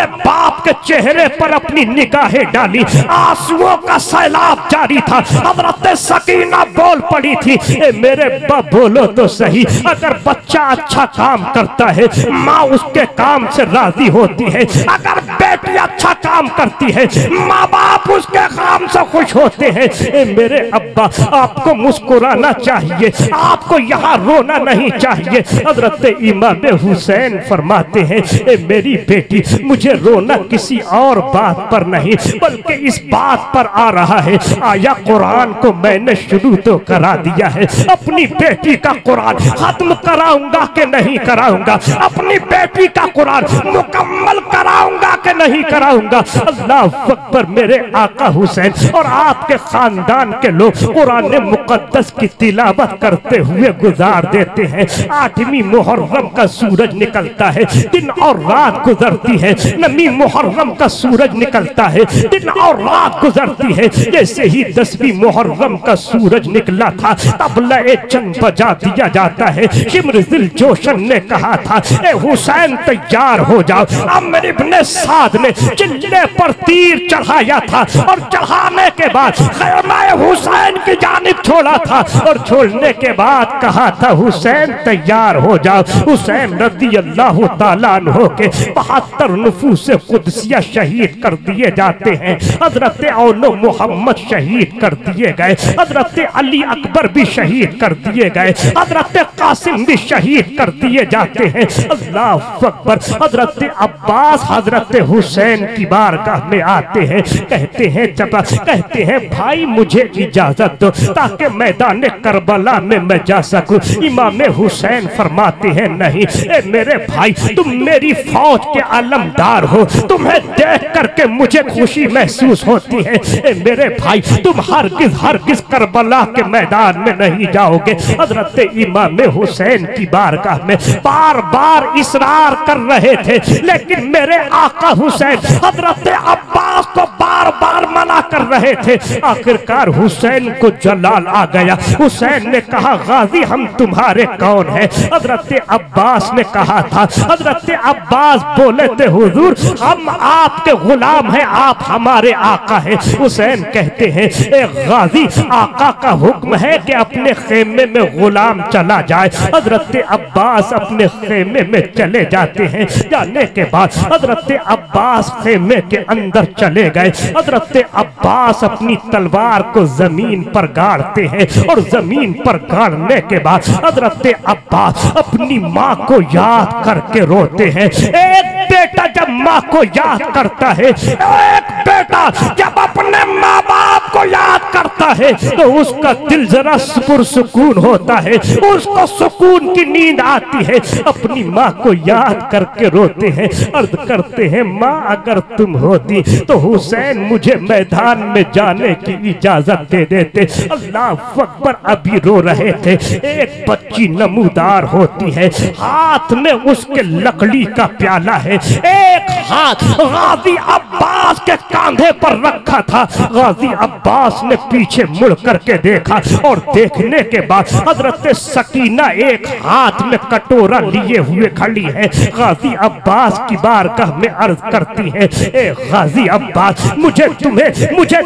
बाप के चेहरे पर अपनी निगाहें डाली, आंसुओं का सैलाब जारी था। हजरत सकीना बोल पड़ी थी, ए मेरे बाप, बोलो तो सही, अगर बच्चा अच्छा काम करता है माँ उसके काम से राजी होती है, अगर बेटी अच्छा काम करती है माँ बाप उसके काम से खुश होते हैं। ए मेरे अब्बा, आपको मुस्कुराना चाहिए, आपको यहाँ रोना नहीं चाहिए। हजरत इमाम हुसैन फरमाते हैं, ए मेरी बेटी, मुझे रोना किसी और बात पर नहीं बल्कि इस बात पर आ रहा है, आया कुरान को मैंने शुरू तो करा दिया है, अपनी बेटी का कुरान खत्म कराऊंगा कि नहीं कराऊंगा, अपनी बेटी का कुरान मुकम्मल कराऊंगा कि नहीं कराऊंगा। अल्लाह अकबर। मेरे आका हुसैन और आपके खानदान के लोग कुरान मुकद्दस की तिलावत करते हुए गुजार देते हैं। 8वीं मुहर्रम का सूरज निकलता है, दिन और रात गुजरती है। 9वीं मुहर्रम का सूरज निकलता है, दिन और रात गुजरती है। जैसे ही 10वीं मुहर्रम का सूरज निकला था, तबला जंग बजा दिया जाता है। शिम्र दिल जोशन ने कहा था, ए हुसैन तैयार हो जाओ। अम्र इब्ने साद ने चिल्ले पर तीर चढ़ाया था और चढ़ाने के बाद खैमा हुसैन की जानिब छोड़ा था और छोड़ने के बाद कहा था, हुसैन तैयार हो जाओ। हुसैन रज़ी अल्लाह ताला अन्हु के 72 नफूस कुदसिया शहीद कर दिए जाते हैं। हजरत औनो मोहम्मद शहीद कर दिए गए, हजरत अली अकबर भी शहीद कर दिए गए, हजरत कासिम भी शहीद कर दिए जाते हैं। अल्लाह अकबर। हजरत अब्बास हजरत हुसैन की बारगाह में आते हैं, कहते हैं भाई मुझे इजाजत दो ताकि मैदान करबला में मैं जा सकूं। इमाम हुसैन फरमाते हैं, नहीं ए मेरे भाई, तुम मेरी फौज के आलमदार हो, तुम्हें देख करके मुझे खुशी महसूस होती है। ए मेरे भाई, तुम हरगिज करबला के मैदान में नहीं जाओगे। हजरत इमाम हुसैन की बारगाह में बार बार इसरार कर रहे थे, लेकिन मेरे आका हुसैन हजरत अब्बास को बार बार मना कर रहे थे। आखिरकार हुसैन को जलाल आ गया। हुसैन ने कहा, गाजी हम तुम्हारे कौन हैं? हजरत अब्बास ने कहा था, हजरत अब्बास बोले थे, हुजूर हम आपके गुलाम हैं, आप हमारे आका हैं। हुसैन कहते हैं, ए गाजी, आका का हुक्म है कि अपने खेमे में गुलाम चला जाए। हजरत अब्बास अपने खेमे में चले जाते हैं। जाने के बाद हजरत अब्बास खेमे के अंदर चले गए। हजरत अब्बास अपनी तलवार को जमीन पर गाड़ते हैं और जमीन पर गाड़ने के बाद हजरत अब्बास अपनी माँ को याद करके रोते हैं। एक बेटा जब माँ को याद करता है, एक बेटा जब अपने माँ बाप को याद करता है तो उसका दिल जरा पुरसुकून होता है, उसको सुकून की नींद आती है। अपनी माँ को याद करके रोते हैं, अर्ज करते हैं माँ अगर तुम होती तो हुसैन मुझे मैदान में जाने की इजाजत दे देते। अल्लाह अकबर। अभी रो रहे थे, एक बच्ची नमूदार होती है, हाथ में उसके लकड़ी का प्याला है, एक हाथ गाजी अब्बास के कांधे पर रखा था। गाजी अब्बास ने पीछे मुड़ करके देखा और देखने के बाद हजरत सकीना एक हाथ में कटोरा लिए हुए खड़ी है। गाजी अब्बास की बारगाह में अर्ज करती है, ए गाजी अब्बास मुझे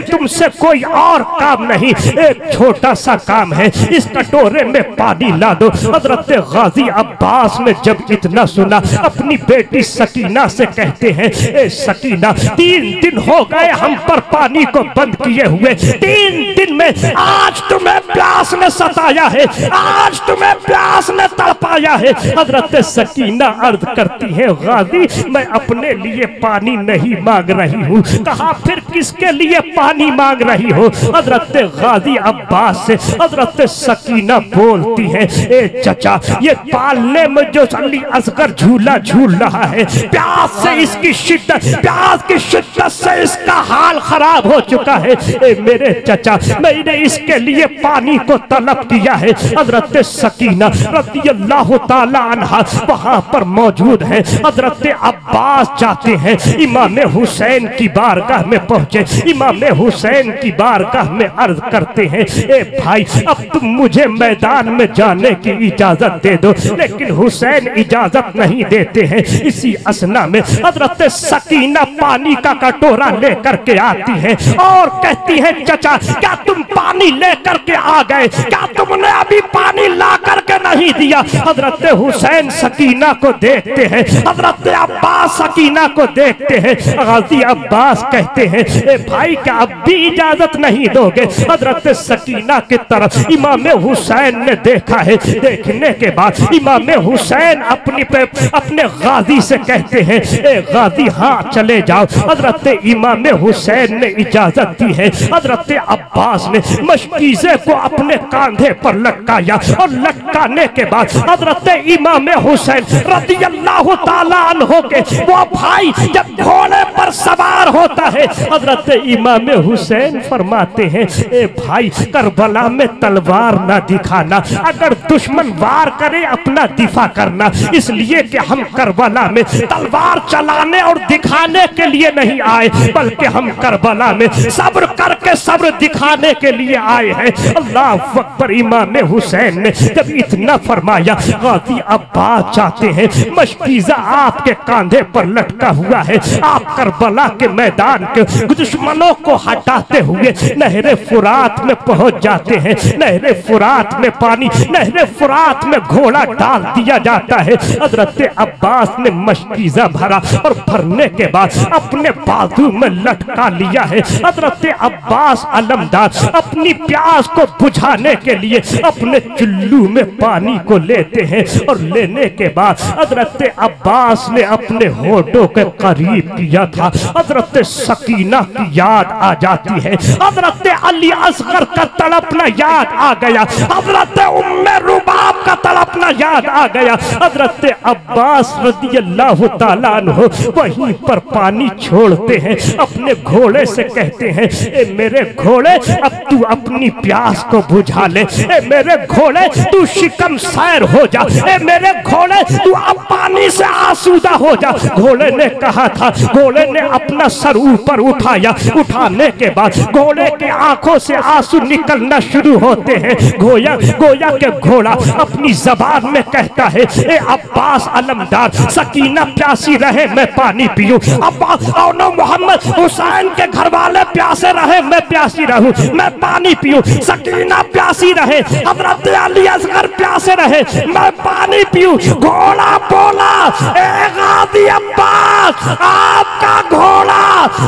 तुमसे कोई और काम नहीं, एक छोटा सा काम है, इस कटोरे में पानी ला दो। हजरत गाजी अब्बास ने जब इतना सुना अपनी बेटी सकीना से कहते हैं, ए सकीना 3 दिन हो गए हम पर पानी को बंद किए हुए, 3 दिन में आज तुम्हें प्यास ने सताया है, आज तुम्हें प्यास ने तड़पाया है। हजरत सकीना अर्ज करती है, गाजी मैं अपने लिए पानी नहीं मांग रही हूँ। कहा फिर किसके लिए पानी मांग रही हो? हजरत गाजी अब्बास से हजरत सकीना बोलती है, ए चचा ये पालने में जो अली असगर झूला झूल रहा है, प्यास से इसकी शिद्दत, प्यास की शिद्दत से इसका हाल खराब हो चुका है। ए मेरे चचा मैंने इसके लिए पानी को तलब किया है। हजरत सकीना रज़ियल्लाहु ताला अन्हा वहां पर मौजूद है। हजरत अब्बास जाते हैं, इमाम हुसैन की बारगाह में पहुंचे, इमाम हुसैन की बारगाह में अर्ज करते हैं, ए भाई अब तुम मुझे मैदान में जाने की इजाजत दे दो। लेकिन हुसैन इजाजत नहीं देते हैं। इसी असना में हजरत सकीना पानी का कटोरा लेकर के आती है और कहती है, चचा क्या तुम पानी लेकर के आ गए? क्या तुमने अभी पानी ला करके नहीं दिया? हजरत हुसैन सकीना को देखते हैं, हजरत अब्बास सकीना को देखते हैं। गाजी अब्बास कहते हैं, ए भाई क्या अब भी इजाजत नहीं दोगे? हजरत सकीना की तरफ इमाम हुसैन ने देखा है। देखने के बाद इमाम हुसैन अपने गाजी से कहते हैं, ए गाजी हाँ चले जाओ। हजरत इमाम हुसैन ने इजाजत दी है। हजरत अब्बास ने मशकीज़े को अपने कांधे पर लटकाया और लटकाने के बाद हजरत इमाम हुसैन रज़ियल्लाहु ताला अन्हु के वो भाई जब घोड़े पर सवार होता है, हजरत इमाम हुसैन फरमाते हैं, ए भाई करबला में तलवार ना दिखाना, अगर दुश्मन वार करे अपना दिफा करना, इसलिए कि हम करबला में तलवार चलाने और दिखाने के लिए नहीं आए, बल्कि हम करबला में सब्र करके सब्र दिखाने के लिए आए हैं। अल्लाह अकबर। इमाम हुसैन ने जब इतना फरमाया, गाजी अब्बास चाहते हैं, मशकीज़ा आपके कांधे पर लटका हुआ है, आप करबला के मैदान के दुश्मनों को हटाते हुए नहरे फुरात में पहुंच जाते हैं। नहरे फुरात में पानी, नहरे फुरात में घोड़ा डाल दिया जाता है। हजरत अब्बास ने मशकीज़ा भरा और भरने के बाद अपने बाजू में लटका लिया है। हजरत अब्बास अलमदार अपनी प्यास को बुझाने के लिए अपने चुल्लू में पानी को लेते हैं और लेने के बाद हजरत अब्बास ने अपने होठों के करीब किया था। हजरत सकीना की याद आ जाती है, हजरत अली असगर का तड़पना याद आ गया, हजरत उम्मे रुबाब का तड़पना याद आ गया। हजरत अब्बास रज़ियल्लाहु ताला अन्हु वहीं पर पानी छोड़ते हैं, अपने घोड़े से कहते हैं, ए मेरे घोड़े अब तू अपनी प्यास को बुझा ले, ए मेरे घोड़े तू शिकम सैर हो जा, ए मेरे घोड़े तू अब पानी से आसूदा हो जा। घोड़े ने कहा था, घोड़े ने अपना सर ऊपर उठाया, उठाने के बाद घोड़े की आंखों से आंसू निकलना शुरू होते हैं। गोया के घोड़ा अपनी जबान में कहता है, ए अब्बास अलमदार सकीना प्यासी रहे मैं पानी पीऊं, अब्बास और मोहम्मद हुसैन के घर वाले प्यासे रहे मैं प्यासी रहूं, मैं पानी पीऊं, सकीना प्यासी रहे, हजरत अली असगर प्यासे रहे मैं पानी पीऊं। घोड़ा बोला, ए गाजी अब्बास आपका घोड़ा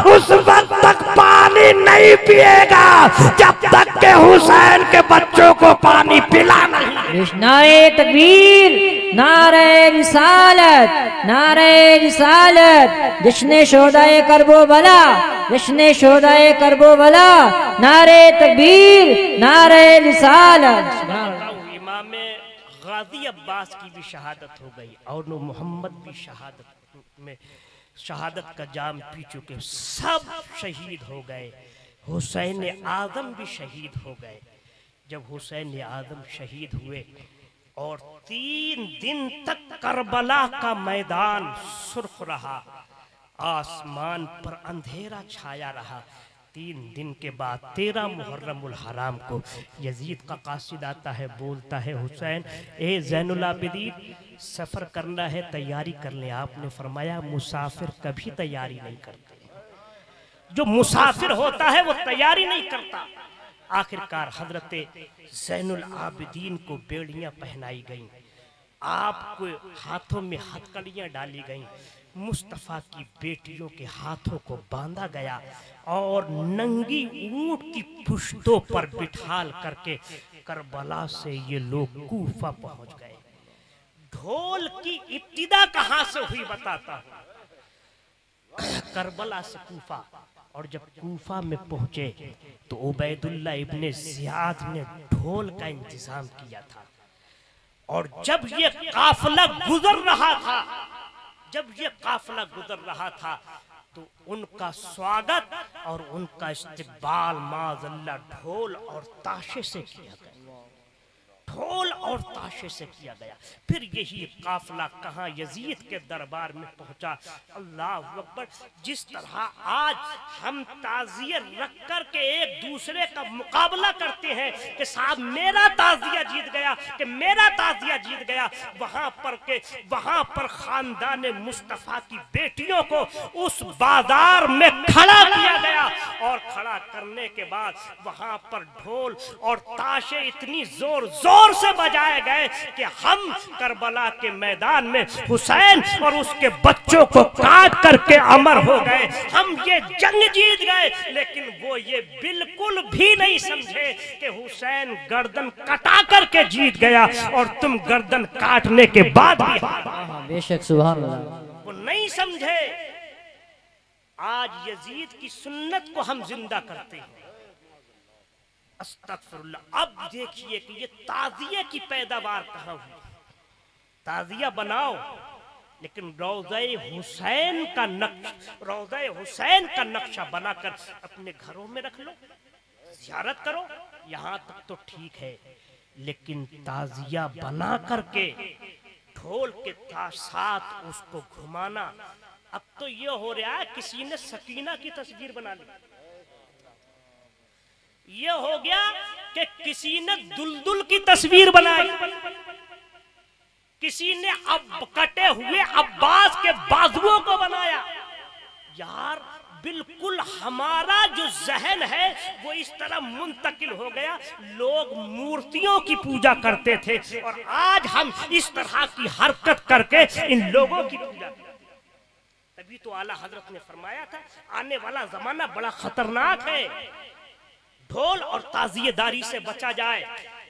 उस वक्त तक पानी नहीं पिएगा जब तक के हुसैन के बच्चों को पानी पिलाना। नारे तकबीर। नारे रिसालत, नारे रिसालत, जश्न शोहदाए करबो बला, जश्न शोहदाए करबो बला, नारे तकबीर, नारे रिसालत। इमाम गाजी अब्बास की भी शहादत हो गई और नूर मोहम्मद भी शहादत का जाम पी चुके, सब शहीद हो गए। हुसैन आजम भी शहीद हो गए। जब हुसैन आजम शहीद हुए और 3 दिन तक करबला का मैदान सुर्ख रहा, आसमान पर अंधेरा छाया रहा। 3 दिन के बाद 13 मुहर्रमुल हराम को यजीद का कासिद आता है, बोलता है हुसैन ए ज़ैनुल आबिदीन सफ़र करना है, तैयारी कर ले। आपने फरमाया मुसाफिर कभी तैयारी नहीं करते, जो मुसाफिर होता है वो तैयारी नहीं करता। आखिरकार हजरत ज़ैनुल आबिदीन को बेड़ियां पहनाई गईं, आपको हाथों में हथकड़ियां डाली गईं, मुस्तफ़ा की बेटियों के हाथों को बांधा गया और नंगी ऊंट की पुश्तों पर बिठाल करके करबला से ये लोग कूफा पहुंच गए। ढोल की इब्तिदा कहां से हुई बताता हूं, करबला से कूफा। और जब कूफा में पहुंचे तो उबैदुल्लाह इब्ने ज़ियाद ने ढोल का इंतजाम किया था। और जब ये काफिला गुजर रहा था, जब ये काफिला गुजर रहा था तो उनका स्वागत और उनका इस्तकबाल माज़अल्लाह ढोल और ताशे से किया गया, ढोल और ताशे से किया गया। फिर यही काफिला कहाँ यजीद के दरबार में पहुंचा। अल्लाह अकबर। जिस तरह आज हम ताज़िया रख कर के एक दूसरे का मुकाबला करते हैं कि साहब मेरा ताज़िया जीत गया, कि मेरा ताज़िया जीत गया, वहां पर खानदान मुस्तफ़ा की बेटियों को उस बाजार में खड़ा किया गया और खड़ा करने के बाद वहां पर ढोल और ताशे इतनी जोर से बजाए गए कि हम करबला के मैदान में हुसैन और उसके बच्चों को काट करके अमर हो गए। हम ये जंग जीत गए, लेकिन वो ये बिल्कुल भी नहीं समझे कि हुसैन गर्दन कटा करके जीत गया और तुम गर्दन काटने के बाद भी बेशक सुभान अल्लाह, वो नहीं समझे। आज यजीद की सुन्नत को हम जिंदा करते हैं। अस्तगफिरुल्लाह। अब देखिए कि ये ताज़िया की पैदावार कहाँ हुई। ताज़िया बनाओ, लेकिन रौज़े हुसैन का नक्शा बनाकर अपने घरों में रख लो, ज़ियारत करो, यहाँ तक तो ठीक है। लेकिन ताज़िया बना करके ढोल के साथ उसको घुमाना, अब तो ये हो रहा है किसी ने सकीना की तस्वीर बना ली। ये हो गया कि किसी ने दुलदुल की तस्वीर बनाई, किसी ने अब कटे हुए अब्बास के बाजुओं को बनाया। यार बिल्कुल हमारा जो जहन है वो इस तरह मुंतकिल हो गया। लोग मूर्तियों की पूजा करते थे और आज हम इस तरह की हरकत करके इन लोगों की पूजा करते। तभी तो आला हजरत ने फरमाया था आने वाला जमाना बड़ा खतरनाक है, ढोल और ताज़ियेदारी से बचा जाए।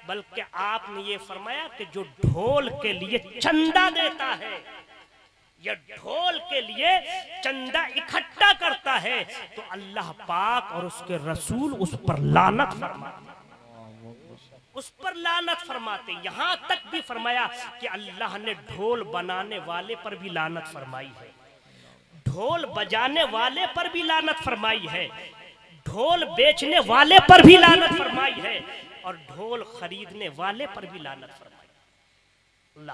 बल्कि आपने ये फरमाया कि जो ढोल के लिए चंदा देता है या ढोल के लिए चंदा इकट्ठा करता है तो अल्लाह पाक और उसके रसूल उस पर लानत फरमाते, उस पर लानत फरमाते। यहां तक भी फरमाया कि अल्लाह ने ढोल बनाने वाले पर भी लानत फरमाई है, ढोल बजाने वाले पर भी लानत फरमाई है, ढोल बेचने वाले पर भी लानत फरमाई है और ढोल खरीदने वाले पर भी लानत फरमाई।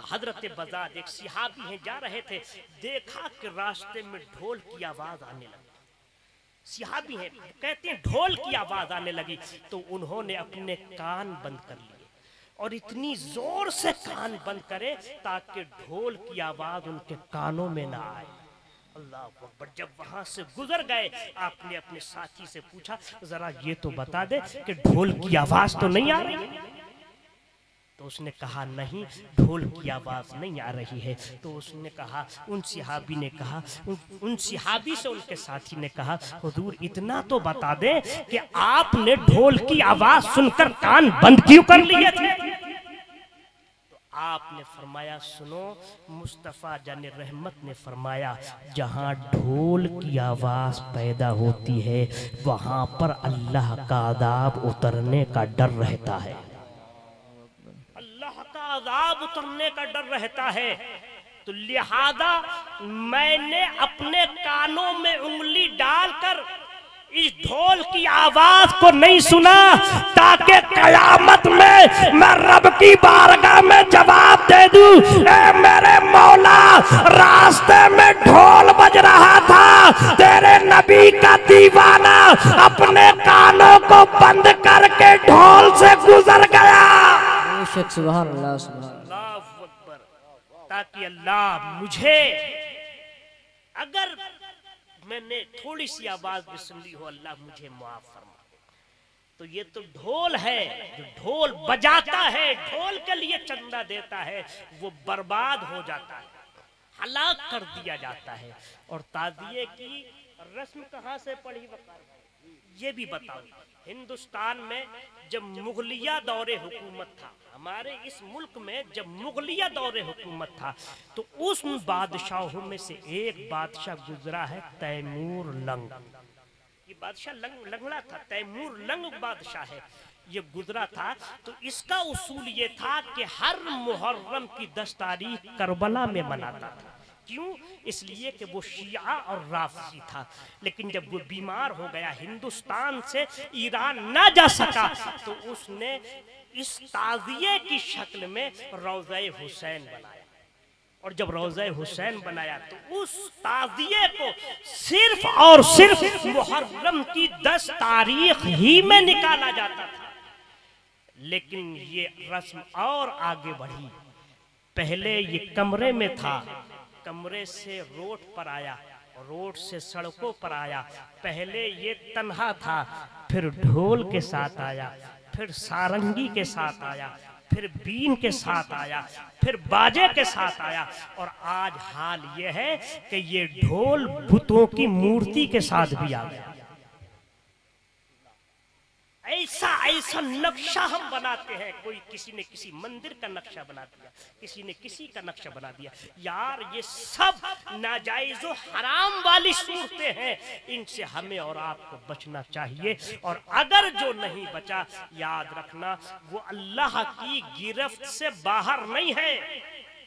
हजरत बजाज एक सिहाबी हैं, जा रहे थे, देखा कि रास्ते में ढोल की आवाज आने लगी। सिहाबी हैं, कहते हैं ढोल की आवाज आने लगी तो उन्होंने अपने कान बंद कर लिए और इतनी जोर से कान बंद करे ताकि ढोल की आवाज उनके कानों में ना आए। अल्लाह अकबर। जब वहां से गुजर गए आपने अपने साथी से पूछा जरा ये तो बता दे कि ढोल की आवाज तो नहीं आ रही है? तो उसने कहा नहीं, ढोल की आवाज नहीं आ रही है। तो उसने कहा, उन सिहाबी ने कहा, उन सिहाबी से उनके साथी ने कहा हुजूर इतना तो बता दे कि आपने ढोल की आवाज सुनकर कान बंद क्यों कर लिए थे? तो आपने फरमाया सुनो, मुस्तफ़ा जान रहमत ने फरमाया जहाँ ढोल की आवाज़ पैदा होती है वहाँ पर अल्लाह का अज़ाब उतरने का डर रहता है। अल्लाह का अज़ाब उतरने का डर रहता है। तो लिहाजा मैंने अपने कानों में उंगली डालकर इस ढोल की आवाज को नहीं सुना ताकि कयामत में मैं रब की बारगाह में जवाब दे दूं, ए मेरे मौला रास्ते में ढोल बज रहा था, तेरे नबी का दीवाना अपने कानों को बंद करके ढोल से गुजर गया। बेशक सुभान अल्लाह, सुभान अल्लाहु अकबर। ताकि अल्लाह मुझे, अगर मैंने थोड़ी सी आवाज भी सुन ली हो, अल्लाह मुझे माफ फरमा दे। तो ये तो ढोल है, जो ढोल बजाता है, ढोल के लिए चंदा देता है, वो बर्बाद हो जाता है, हलाक कर दिया जाता है। और ताज़िये की रस्म कहाँ से पढ़ी वकार, ये भी बताओ। हिंदुस्तान में जब मुगलिया दौरे हुकूमत था, हमारे इस मुल्क में जब मुगलिया दौरे हुकूमत था, तो उस बादशाहों में से एक बादशाह गुजरा है तैमूर लंग। ये बादशाह लंगड़ा था, तैमूर लंग बादशाह है, ये गुजरा था। तो इसका उसूल ये था कि हर मुहर्रम की 10 तारीख करबला में मनाता था। क्यों? इसलिए कि वो शिया और राफी था। लेकिन जब वो बीमार हो गया, हिंदुस्तान से ईरान ना जा सका, तो उसने इस ताज़िये की शक्ल में रोज़े हुसैन बनाया। और जब रोज़े हुसैन बनाया तो उस ताज़िये को सिर्फ और सिर्फ मुहर्रम की 10 तारीख ही में निकाला जाता था। लेकिन ये रस्म और आगे बढ़ी। पहले ये कमरे में था, कमरे से रोड पर आया, रोड से सड़कों पर आया। पहले ये तन्हा था, फिर ढोल के साथ आया, फिर सारंगी के साथ आया, फिर बीन के साथ आया, फिर बाजे के साथ आया। और आज हाल ये है कि ये ढोल बुतों की मूर्ति के साथ भी आ गया। ऐसा ऐसा नक्शा हम बनाते हैं। कोई किसी ने किसी मंदिर का नक्शा बना दिया, किसी ने किसी का नक्शा बना दिया। यार ये सब नाजायज और हराम वाली सूरतें हैं, इनसे हमें और आपको बचना चाहिए। और अगर जो नहीं बचा, याद रखना वो अल्लाह की गिरफ्त से बाहर नहीं है।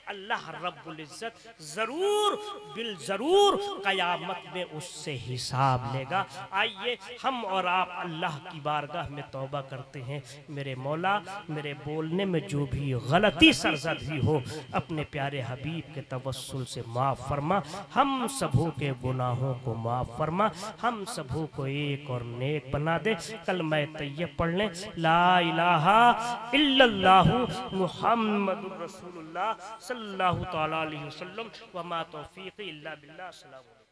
अल्लाह रब्बुल इज्जत जरूर बिल जरूर कयामत में उससे हिसाब लेगा। आइए हम और आप अल्लाह की बारगाह में तौबा करते हैं। मेरे मौला, मेरे बोलने में जो भी गलती सरजद हुई हो, अपने प्यारे हबीब के तवस्सुल से माफ़ फरमा। हम सबों के गुनाहों को माफ़ फरमा। हम सबों को एक और नेक बना दे। कलमा तैयब पढ़ लें, ला इलाहा इल्लल्लाहु मुहम्मदुर रसूलुल्लाह सल्लल्लाहु तआला अलैहि वसल्लम व मा तौफीक़ी इल्ला बिल्लाह। अस्सलामु अलैकुम।